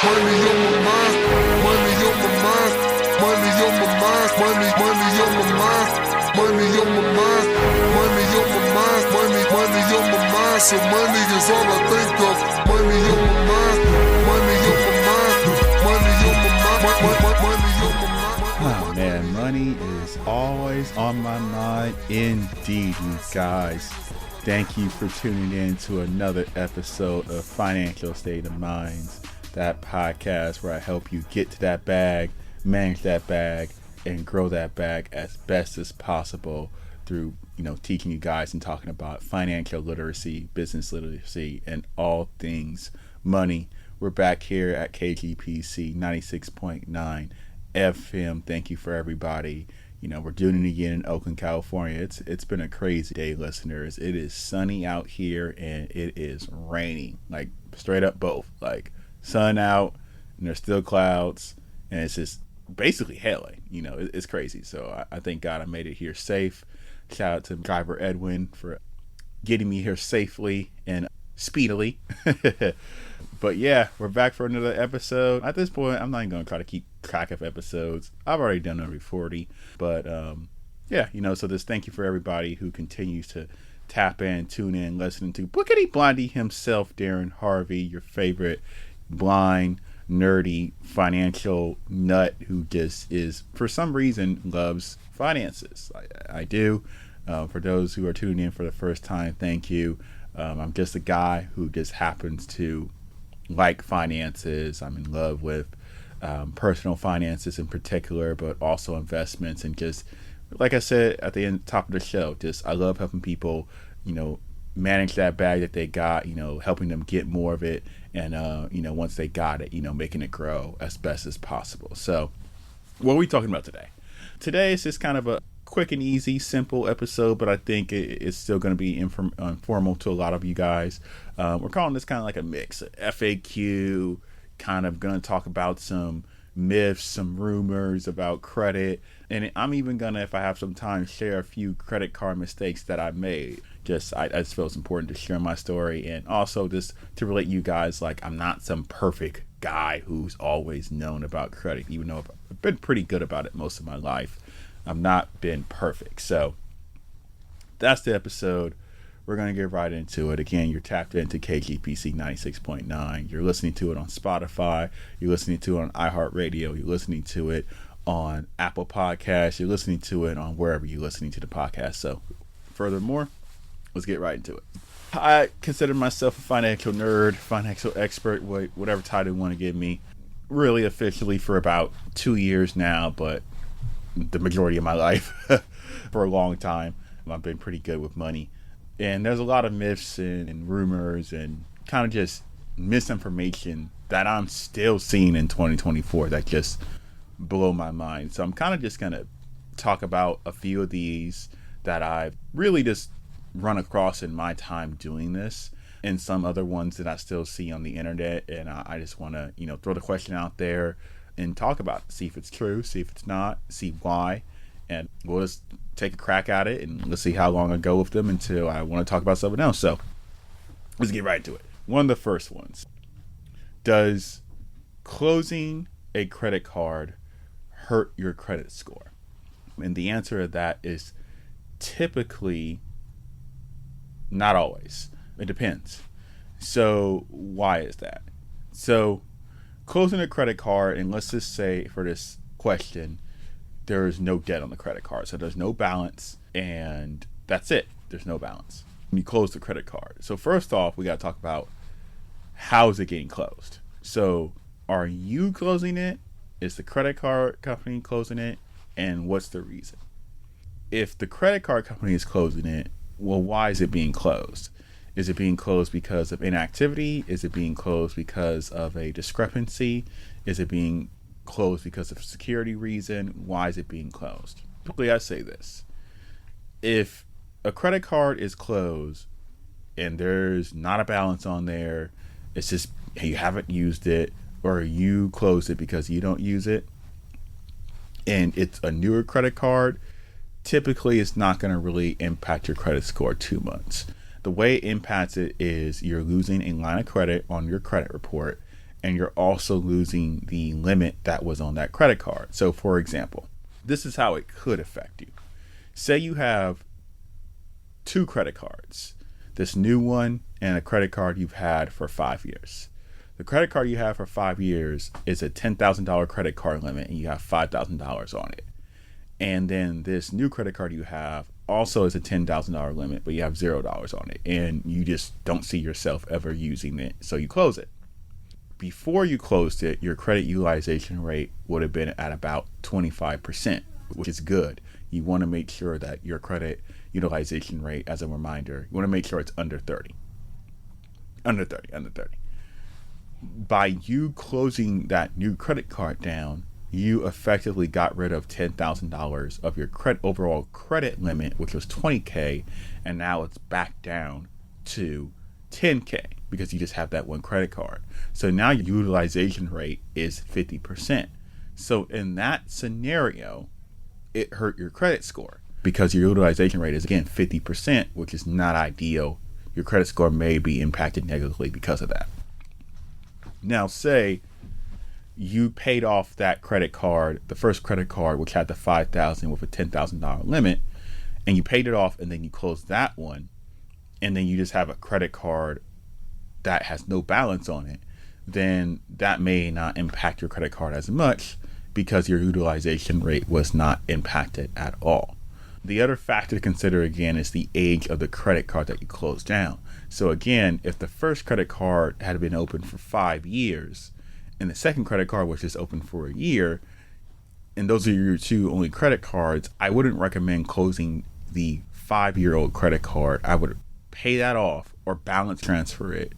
Money on my mind, money on my mind, money on my mind, money on my mind, money on my mind, money on my mind, money on my mind. So money is all I think of. Money on my mind, money on my mind, money on my mind, money on my mind. Oh man, money is always on my mind indeed, you guys. Thank you for tuning in to another episode of Financial State of Minds, that podcast where I help you get to that bag, manage that bag, and grow that bag as best as possible through, teaching you guys and talking about financial literacy, business literacy, and all things money. We're back here at KGPC 96.9 FM. Thank you for everybody. We're doing it again in Oakland, California. It's been a crazy day, listeners. It is sunny out here and it is raining, like straight up both. Like sun out and there's still clouds and it's just basically hailing. It's crazy. So I thank God I made it here safe. Shout out to driver Edwin for getting me here safely and speedily. But yeah, we're back for another episode. At this point, I'm not even going to try to keep track of episodes. I've already done over 40. But so this thank you for everybody who continues to tap in, tune in, listening to Bookity Blondie himself, Darrin Harvey, your favorite blind, nerdy, financial nut who just is, for some reason, loves finances. I do. For those who are tuning in for the first time, thank you. I'm just a guy who just happens to like finances. I'm in love with personal finances in particular, but also investments, and just like I said at the top of the show, just I love helping people, manage that bag that they got, helping them get more of it, and once they got it, making it grow as best as possible. So what are we talking about today? Today is just kind of a quick and easy, simple episode, but I think it's still going to be informal to a lot of you guys. We're calling this kind of like a mix, FAQ, kind of going to talk about some myths, some rumors about credit, and I'm even going to, if I have some time, share a few credit card mistakes that I made. I just feel it's important to share my story, and also just to relate you guys, like I'm not some perfect guy who's always known about credit, even though I've been pretty good about it most of my life. I've not been perfect. So that's the episode. We're going to get right into it. Again, you're tapped into KGPC 96.9. You're listening to it on Spotify. You're listening to it on iHeartRadio. You're listening to it on Apple Podcasts. You're listening to it on wherever you're listening to the podcast. So furthermore, let's get right into it. I consider myself a financial nerd, financial expert, whatever title you want to give me, really officially for about 2 years now, but the majority of my life for a long time I've been pretty good with money. And there's a lot of myths and rumors and kind of just misinformation that I'm still seeing in 2024 that just blow my mind. So I'm kind of just going to talk about a few of these that I've really just run across in my time doing this, and some other ones that I still see on the internet. And I just want to, throw the question out there and talk about it, see if it's true, see if it's not, see why, and we'll just take a crack at it, and let's see how long I go with them until I want to talk about something else. So let's get right to it. One of the first ones: does closing a credit card hurt your credit score? And the answer to that is typically not always. It depends. So why is that? So closing a credit card, and let's just say for this question, there is no debt on the credit card. So there's no balance, and that's it. There's no balance when you close the credit card. So first off, we got to talk about how is it getting closed. So are you closing it? Is the credit card company closing it? And what's the reason? If the credit card company is closing it, well, why is it being closed? Is it being closed because of inactivity? Is it being closed because of a discrepancy? Is it being closed because of security reason? Why is it being closed? Typically, I say this: if a credit card is closed and there's not a balance on there, it's just you haven't used it, or you closed it because you don't use it, and it's a newer credit card, typically it's not going to really impact your credit score too much. The way it impacts it is you're losing a line of credit on your credit report, and you're also losing the limit that was on that credit card. So for example, this is how it could affect you. Say you have 2 credit cards, this new one and a credit card you've had for 5 years. The credit card you have for 5 years is a $10,000 credit card limit and you have $5,000 on it. And then this new credit card you have also is a $10,000 limit, but you have $0 on it and you just don't see yourself ever using it. So you close it. Before you closed it, your credit utilization rate would have been at about 25%, which is good. You want to make sure that your credit utilization rate, as a reminder, you want to make sure it's under 30. Under 30. By you closing that new credit card down, you effectively got rid of $10,000 of your overall credit limit, which was $20K, and now it's back down to $10K because you just have that one credit card. So now your utilization rate is 50%. So in that scenario, it hurt your credit score because your utilization rate is, again, 50%, which is not ideal. Your credit score may be impacted negatively because of that. Now, say you paid off that credit card, the first credit card, which had the $5,000 with a $10,000 limit, and you paid it off, and then you closed that one, and then you just have a credit card that has no balance on it, then that may not impact your credit card as much because your utilization rate was not impacted at all. The other factor to consider, again, is the age of the credit card that you closed down. So again, if the first credit card had been open for 5 years and the second credit card was just open for a year, and those are your 2 only credit cards, I wouldn't recommend closing the 5-year-old credit card. I would pay that off or balance transfer it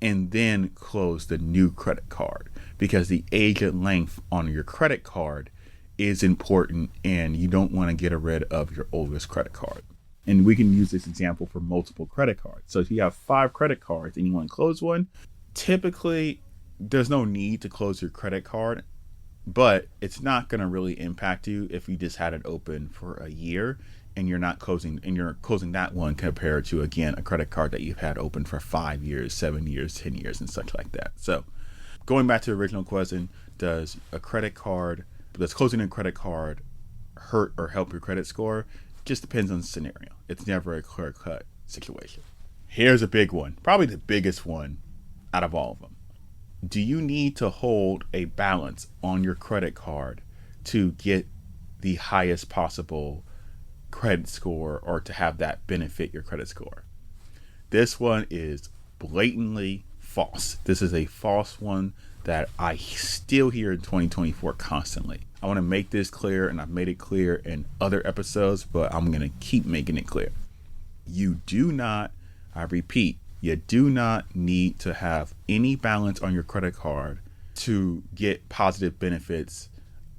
and then close the new credit card, because the age and length on your credit card is important and you don't want to get rid of your oldest credit card. And we can use this example for multiple credit cards. So if you have 5 credit cards and you want to close one, typically there's no need to close your credit card, but it's not going to really impact you if you just had it open for a year and you're closing that one compared to, again, a credit card that you've had open for 5 years, 7 years, 10 years, and such like that. So going back to the original question, does closing a credit card hurt or help your credit score? Just depends on the scenario. It's never a clear-cut situation. Here's a big one, probably the biggest one out of all of them. Do you need to hold a balance on your credit card to get the highest possible credit score or to have that benefit your credit score? This one is blatantly false. This is a false one that I still hear in 2024 constantly. I want to make this clear, and I've made it clear in other episodes, but I'm going to keep making it clear. You do not, I repeat, you do not need to have any balance on your credit card to get positive benefits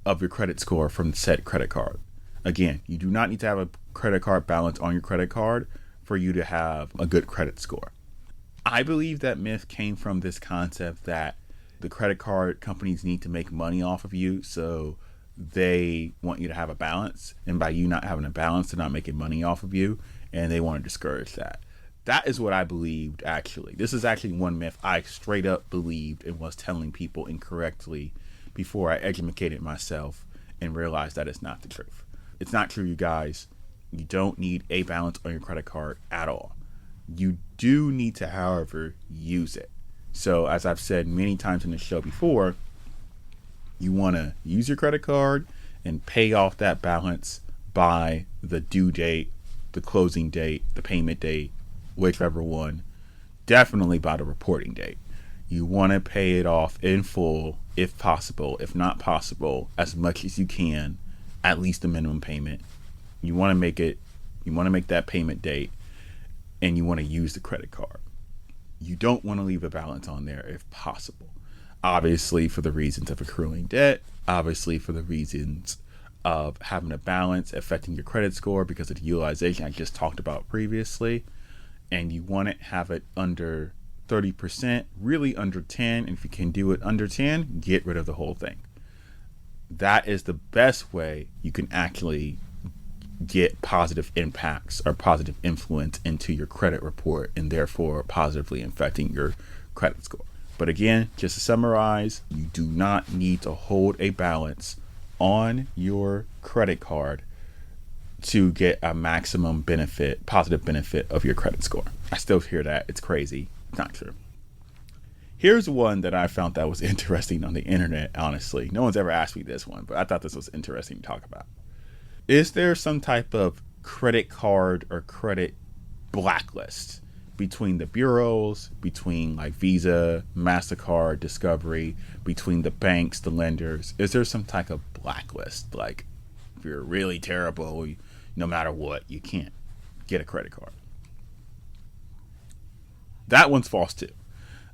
of your credit score from said credit card. Again, you do not need to have a credit card balance on your credit card for you to have a good credit score. I believe that myth came from this concept that the credit card companies need to make money off of you, so they want you to have a balance, and by you not having a balance, they're not making money off of you, and they want to discourage that. That is what I believed, actually. This is actually one myth I straight up believed and was telling people incorrectly before I educated myself and realized that it's not the truth. It's not true, you guys. You don't need a balance on your credit card at all. You do need to, however, use it. So as I've said many times in the show before, you want to use your credit card and pay off that balance by the due date, the closing date, the payment date, whichever one, definitely by the reporting date. You want to pay it off in full if possible. If not possible, as much as you can, at least the minimum payment. You want to make that payment date, and you want to use the credit card. You don't want to leave a balance on there if possible. Obviously, for the reasons of accruing debt, obviously for the reasons of having a balance affecting your credit score because of the utilization I just talked about previously. And you want to have it under 30%, really under 10. And if you can do it under 10, get rid of the whole thing. That is the best way you can actually get positive impacts or positive influence into your credit report and therefore positively affecting your credit score. But again, just to summarize, you do not need to hold a balance on your credit card to get a maximum benefit, positive benefit of your credit score. I still hear that. It's crazy. It's not true. Here's one that I found that was interesting on the internet, honestly. No one's ever asked me this one, but I thought this was interesting to talk about. Is there some type of credit card or credit blacklist between the bureaus, between like Visa, MasterCard, Discovery, between the banks, the lenders? Is there some type of blacklist? Like, if you're really terrible, no matter what, you can't get a credit card. That one's false too.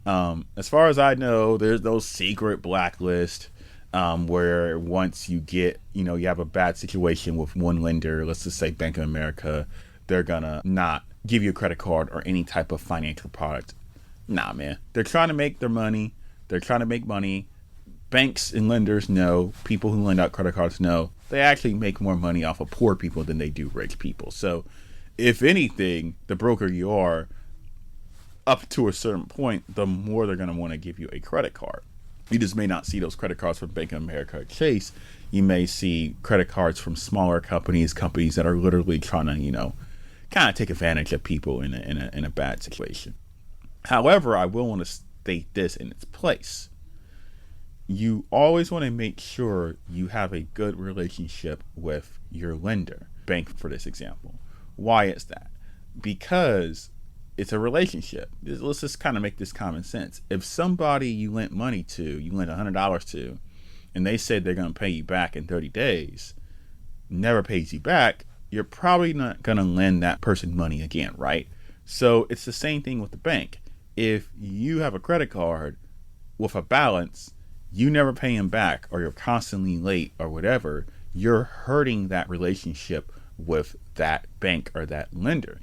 As far as I know, there's no secret blacklist where once you get, you have a bad situation with one lender, let's just say Bank of America, they're gonna not give you a credit card or any type of financial product. Nah, man. They're trying to make their money. They're trying to make money. Banks and lenders know, people who lend out credit cards know, they actually make more money off of poor people than they do rich people. So if anything, the broker you are, up to a certain point, the more they're going to want to give you a credit card. You just may not see those credit cards from Bank of America or Chase. You may see credit cards from smaller companies that are literally trying to, kind of take advantage of people in a bad situation. However, I will want to state this in its place. You always want to make sure you have a good relationship with your lender, bank for this example. Why is that? Because it's a relationship. Let's just kind of make this common sense. If somebody you lent money to, you lent $100 to, and they said they're going to pay you back in 30 days, never pays you back, you're probably not going to lend that person money again, right? So it's the same thing with the bank. If you have a credit card with a balance, you never pay them back, or you're constantly late or whatever, you're hurting that relationship with that bank or that lender.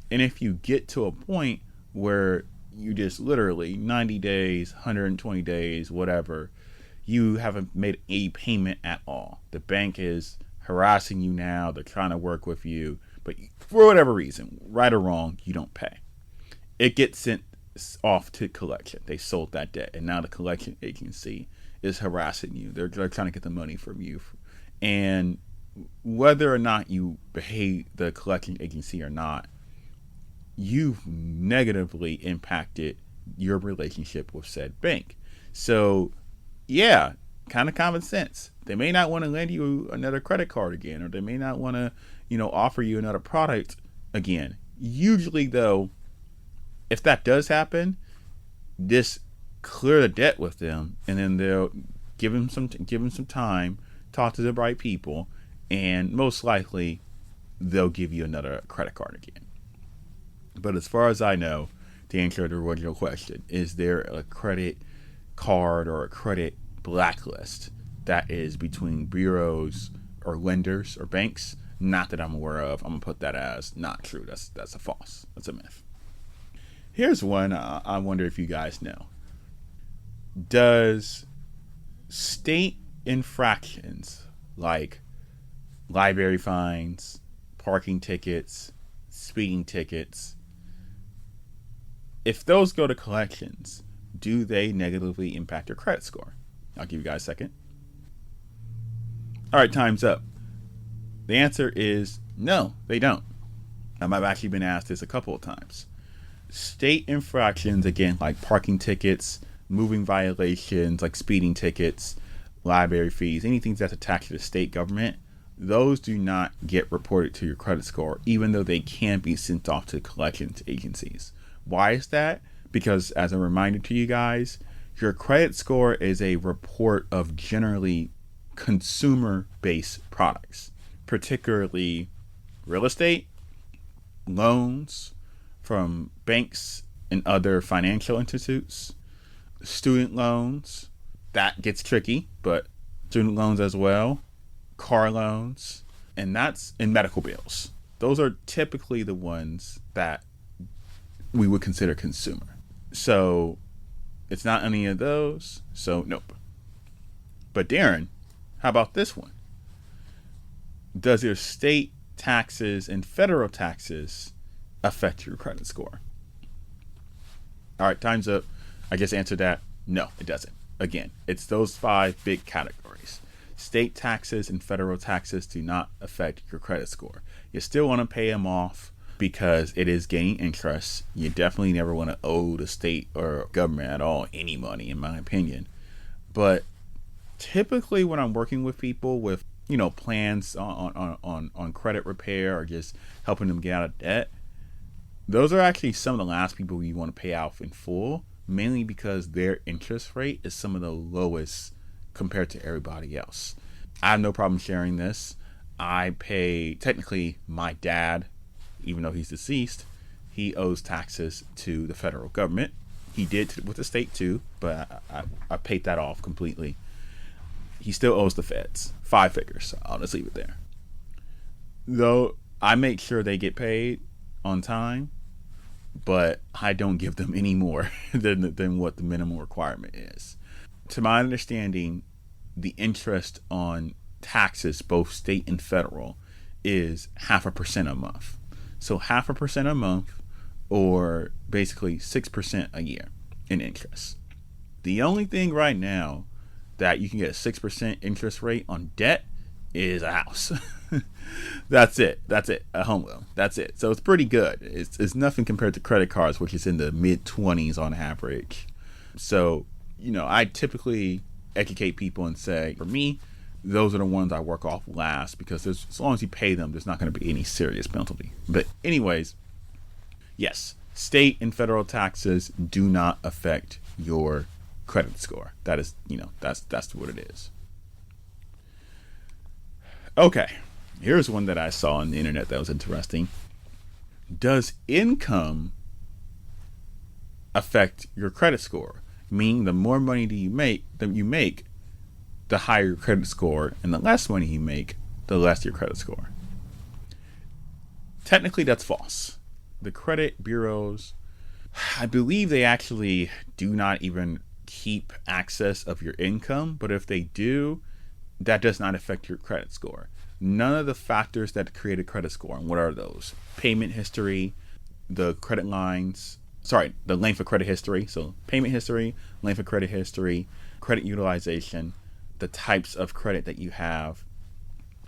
And if you get to a point where you just literally 90 days, 120 days, whatever, you haven't made a payment at all. The bank is harassing you now. They're trying to work with you, but for whatever reason, right or wrong, you don't pay. It gets sent off to collection. They sold that debt, and now the collection agency is harassing you. They're trying to get the money from you. And whether or not you pay the collection agency or not, you've negatively impacted your relationship with said bank. So yeah, kind of common sense. They may not want to lend you another credit card again, or they may not want to, offer you another product again. Usually though, if that does happen, just clear the debt with them, and then they'll give them some time, talk to the right people, and most likely they'll give you another credit card again. But as far as I know, to answer the original question, is there a credit card or a credit blacklist that is between bureaus or lenders or banks? Not that I'm aware of. I'm going to put that as not true. That's a false. That's a myth. Here's one I wonder if you guys know. Does state infractions like library fines, parking tickets, speeding tickets, if those go to collections, do they negatively impact your credit score? I'll give you guys a second. All right, time's up. The answer is no, they don't. I've actually been asked this a couple of times. State infractions, again, like parking tickets, moving violations, like speeding tickets, library fees, anything that's attached to the state government, those do not get reported to your credit score, even though they can be sent off to collections agencies. Why is that? Because as a reminder to you guys, your credit score is a report of generally consumer-based products, particularly real estate, loans from banks and other financial institutes, student loans. That gets tricky, but student loans as well, car loans, and that's in medical bills. Those are typically the ones that we would consider consumer. So it's not any of those, so nope. But Darrin, how about this one? Does your state taxes and federal taxes affect your credit score? All right, time's up. I just answered that. No, it doesn't. Again, it's those 5 big categories. State taxes and federal taxes do not affect your credit score. You still want to pay them off because it is gaining interest. You definitely never want to owe the state or government at all any money, in my opinion. But typically when I'm working with people with, plans on credit repair or just helping them get out of debt, those are actually some of the last people you want to pay off in full, mainly because their interest rate is some of the lowest compared to everybody else. I have no problem sharing this. I pay, technically, my dad, even though he's deceased, he owes taxes to the federal government. He did with the state too, but I paid that off completely. He still owes the feds 5 figures, so I'll just leave it there. Though I make sure they get paid on time, but I don't give them any more than what the minimum requirement is. To my understanding, the interest on taxes, both state and federal, is 0.5% a month. So 0.5% a month, or basically 6% a year in interest. The only thing right now that you can get a 6% interest rate on debt is a house. That's it. A home loan. That's it. So it's pretty good. It's nothing compared to credit cards, which is in the mid-20s on average. So, I typically educate people and say, for me, those are the ones I work off last, because as long as you pay them, there's not going to be any serious penalty. But anyways, yes, state and federal taxes do not affect your credit score. That is, that's what it is. Okay, here's one that I saw on the internet that was interesting. Does income affect your credit score? Meaning, the more money that you make, the higher your credit score, and the less money you make, the less your credit score. Technically, that's false. The credit bureaus, I believe they actually do not even keep access of your income, but if they do, that does not affect your credit score. None of the factors that create a credit score, and what are those? Payment history, the credit lines, the length of credit history. So payment history, length of credit history, credit utilization, the types of credit that you have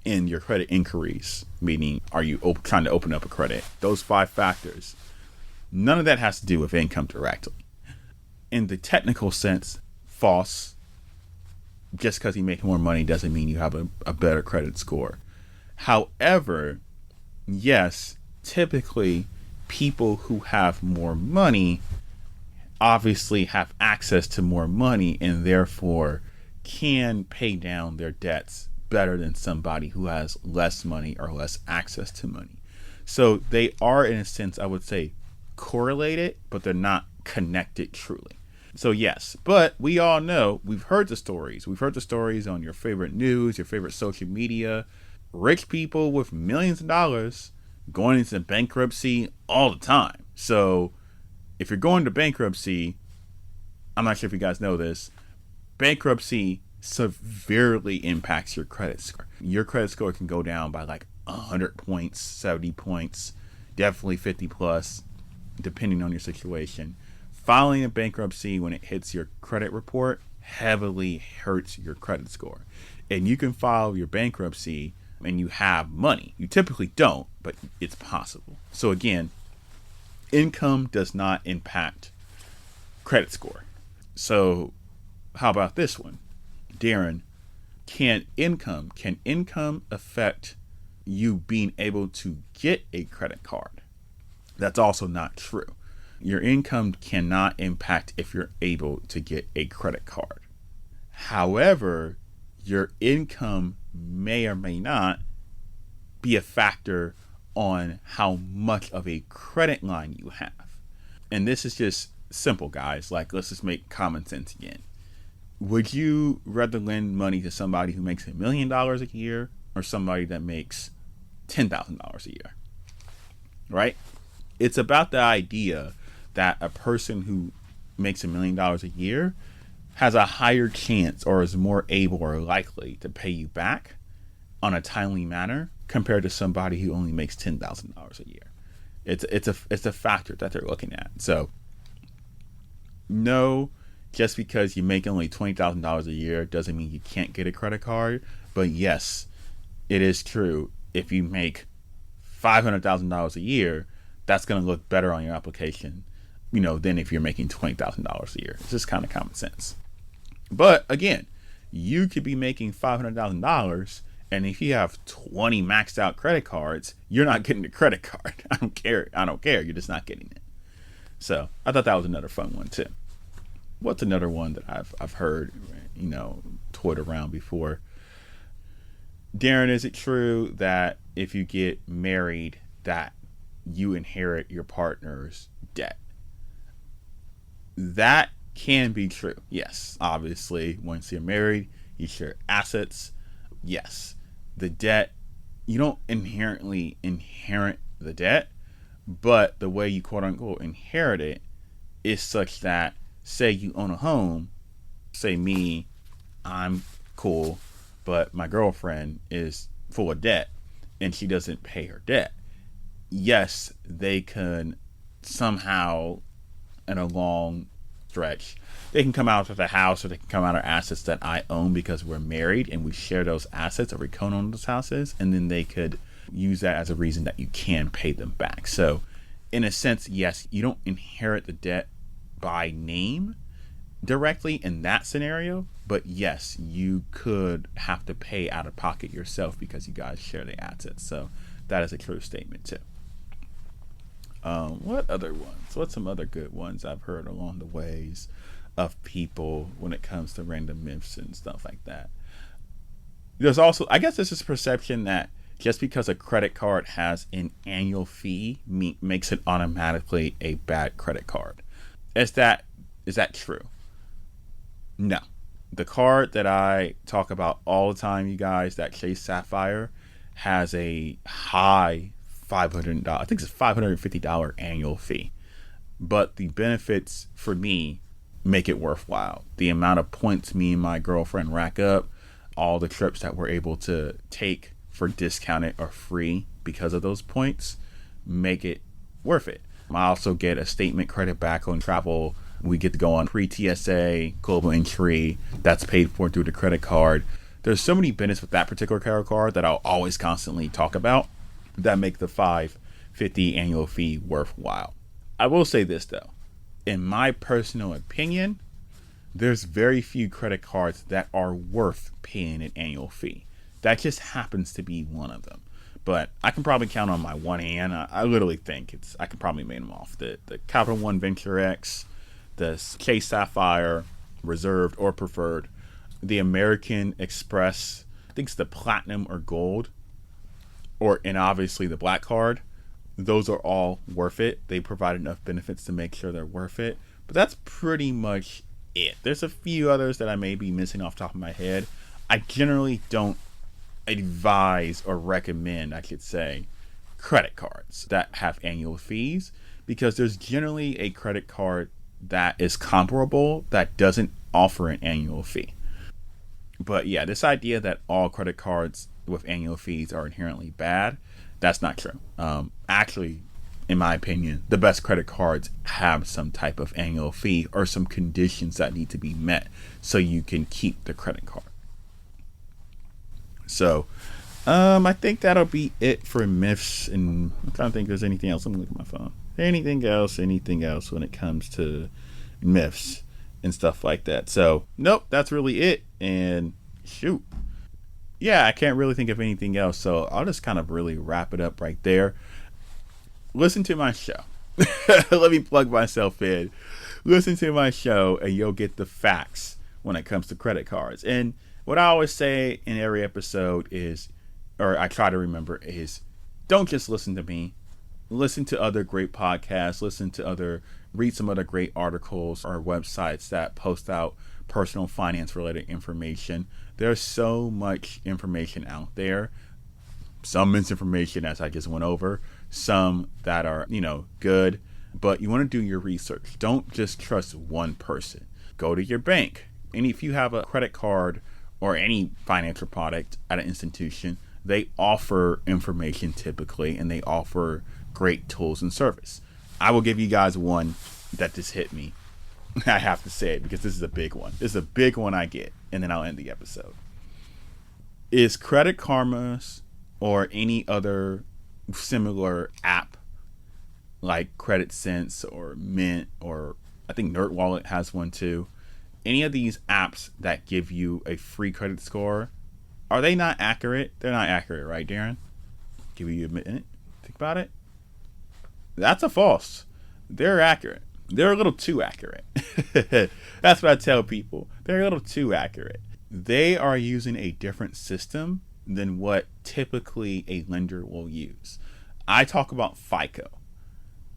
in your credit inquiries, meaning are you trying to open up a credit? Those 5 factors. None of that has to do with income directly. In the technical sense, false. Just because you make more money doesn't mean you have a better credit score. However, yes, typically people who have more money obviously have access to more money and therefore can pay down their debts better than somebody who has less money or less access to money. So they are, in a sense, I would say, correlated, but they're not connected truly. So yes, but we all know, we've heard the stories. We've heard the stories on your favorite news, your favorite social media. Rich people with millions of dollars going into bankruptcy all the time. So if you're going to bankruptcy, I'm not sure if you guys know this, bankruptcy severely impacts your credit score. Your credit score can go down by like 100 points, 70 points, definitely 50 plus, depending on your situation. Filing a bankruptcy when it hits your credit report heavily hurts your credit score. And you can file your bankruptcy and you have money. You typically don't, but it's possible. So again, income does not impact credit score. So how about this one? Darrin, can income affect you being able to get a credit card? That's also not true. Your income cannot impact if you're able to get a credit card. However, your income may or may not be a factor on how much of a credit line you have. And this is just simple, guys. Like, let's just make common sense again. Would you rather lend money to somebody who makes $1 million a year or somebody that makes $10,000 a year? Right? It's about the idea that a person who makes $1 million a year has a higher chance or is more able or likely to pay you back on a timely manner compared to somebody who only makes $10,000 a year. It's a factor that they're looking at. So no, just because you make only $20,000 a year doesn't mean you can't get a credit card. But yes, it is true. If you make $500,000 a year, that's going to look better on your application, than if you're making $20,000 a year. It's just kind of common sense. But again, you could be making $500,000, and if you have 20 maxed out credit cards, you're not getting the credit card. I don't care. You're just not getting it. So I thought that was another fun one too. What's another one that I've heard, toyed around before? Darrin, is it true that if you get married, that you inherit your partner's debt? That can be true. Yes. Obviously, once you're married, you share assets. Yes. The debt, you don't inherently inherit the debt, but the way you quote unquote inherit it is such that, say you own a home, say me, I'm cool, but my girlfriend is full of debt and she doesn't pay her debt. Yes, they can somehow, in a long stretch, they can come out of the house, or they can come out of assets that I own because we're married and we share those assets, or we co-own those houses, and then they could use that as a reason that you can pay them back. So in a sense, yes, you don't inherit the debt by name directly in that scenario, but yes, you could have to pay out of pocket yourself because you guys share the assets. So that is a true statement too. What other ones? What's some other good ones I've heard along the ways of people when it comes to random myths and stuff like that? There's also, I guess, this is perception that just because a credit card has an annual fee makes it automatically a bad credit card. Is that true? No. The card that I talk about all the time, you guys, that Chase Sapphire, has a high $500, I think it's a $550 annual fee. But the benefits for me make it worthwhile. The amount of points me and my girlfriend rack up, all the trips that we're able to take for discounted or free because of those points, make it worth it. I also get a statement credit back on travel. We get to go on pre-TSA, global entry, that's paid for through the credit card. There's so many benefits with that particular credit card that I'll always constantly talk about that make the $550 annual fee worthwhile. I will say this though, in my personal opinion, there's very few credit cards that are worth paying an annual fee. That just happens to be one of them. But I can probably count on my one hand. I literally think I can probably name them off. The Capital One Venture X, the Chase Sapphire, Reserved or Preferred, the American Express, I think it's the Platinum or Gold, and obviously the Black Card. Those are all worth it. They provide enough benefits to make sure they're worth it. But that's pretty much it. There's a few others that I may be missing off the top of my head. I generally don't advise or recommend, I should say, credit cards that have annual fees, because there's generally a credit card that is comparable that doesn't offer an annual fee. But yeah, this idea that all credit cards with annual fees are inherently bad, that's not true. Actually, in my opinion, the best credit cards have some type of annual fee or some conditions that need to be met so you can keep the credit card. So, I think that'll be it for myths. And I'm trying to think if there's anything else. Let me look at my phone. Anything else when it comes to myths and stuff like that. So, nope, that's really it. And shoot. Yeah, I can't really think of anything else. So I'll just kind of really wrap it up right there. Listen to my show. Let me plug myself in. Listen to my show and you'll get the facts when it comes to credit cards. And what I always say in every episode is, or I try to remember, is don't just listen to me. Listen to other great podcasts, read some other great articles or websites that post out personal finance related information. There's so much information out there. Some misinformation, as I just went over, some that are, good, but you want to do your research. Don't just trust one person. Go to your bank. And if you have a credit card or any financial product at an institution, they offer information typically, and they offer great tools and service. I will give you guys one that just hit me. I have to say it because this is a big one. This is a big one I get, and then I'll end the episode. Is Credit Karma's or any other similar app like Credit Sense or Mint, or I think NerdWallet has one too, any of these apps that give you a free credit score, are they not accurate? They're not accurate, right, Darrin? Give you a minute. Think about it. That's a false. They're accurate. They're a little too accurate. That's what I tell people. They're a little too accurate. They are using a different system than what typically a lender will use. I talk about FICO.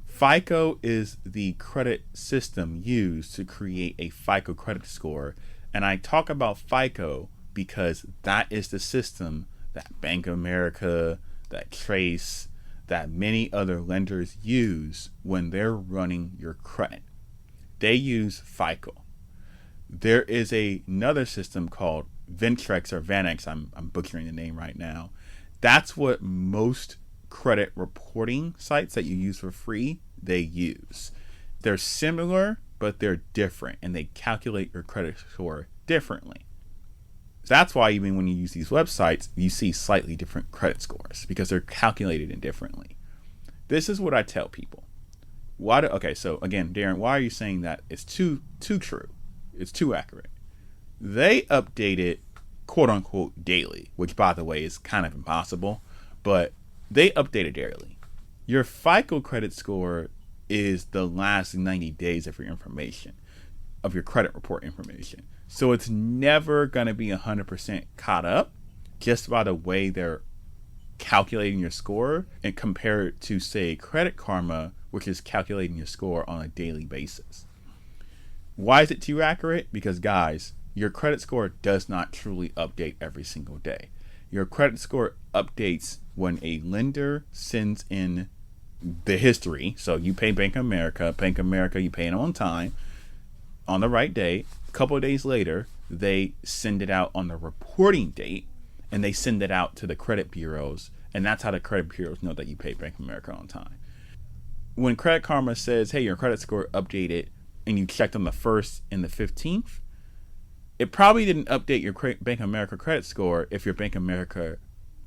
FICO is the credit system used to create a FICO credit score. And I talk about FICO because that is the system that Bank of America, that Trace, that many other lenders use when they're running your credit. They use FICO. There is another system called Ventrex or Vanex. I'm butchering the name right now. That's what most credit reporting sites that you use for free, they use. They're similar, but they're different, and they calculate your credit score differently. That's why even when you use these websites, you see slightly different credit scores because they're calculated indifferently. This is what I tell people. Okay, so again, Darrin, why are you saying that it's too true? It's too accurate. They update it, quote unquote, daily, which by the way is kind of impossible, but they update it daily. Your FICO credit score is the last 90 days of your information, of your credit report information. So it's never going to be 100% caught up just by the way they're calculating your score and compare it to, say, Credit Karma, which is calculating your score on a daily basis. Why is it too accurate? Because, guys, your credit score does not truly update every single day. Your credit score updates when a lender sends in the history. So you pay Bank of America, you pay it on time, on the right day. A couple of days later, they send it out on the reporting date, and they send it out to the credit bureaus, and that's how the credit bureaus know that you pay Bank of America on time. When Credit Karma says, hey, your credit score updated, and you checked on the 1st and the 15th, it probably didn't update your Bank of America credit score if your Bank of America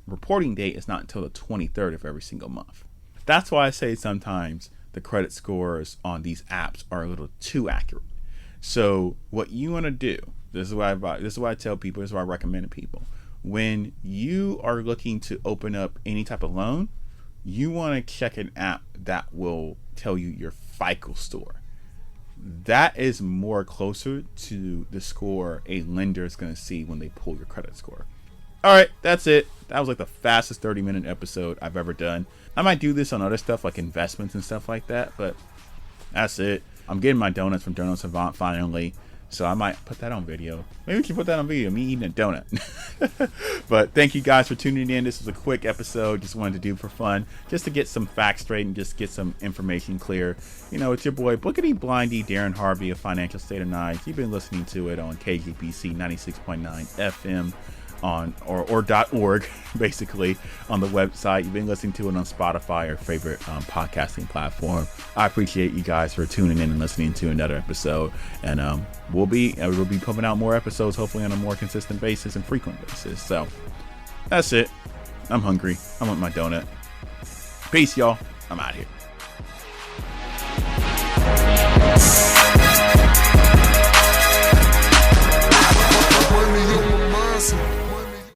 reporting date is not until the 23rd of every single month. That's why I say sometimes the credit scores on these apps are a little too accurate. So what you want to do, this is what I tell people, this is what I recommend to people. When you are looking to open up any type of loan, you want to check an app that will tell you your FICO score. That is more closer to the score a lender is going to see when they pull your credit score. All right, that's it. That was like the fastest 30-minute episode I've ever done. I might do this on other stuff like investments and stuff like that, but that's it. I'm getting my donuts from Donut Savant finally, so I might put that on video. Maybe we can put that on video, me eating a donut. But thank you guys for tuning in. This was a quick episode, just wanted to do for fun, just to get some facts straight and just get some information clear. You know, it's your boy Bookity Blindy, Darrin Harvey of Financial State of Mind. You've been listening to it on KGPC 96.9 FM on or .org, basically, on the website. You've been listening to it on Spotify, your favorite podcasting platform. I appreciate you guys for tuning in and listening to another episode, and we'll be pumping out more episodes, hopefully on a more consistent basis and frequent basis. So that's it. I'm hungry. I want my donut. Peace, y'all. I'm out here.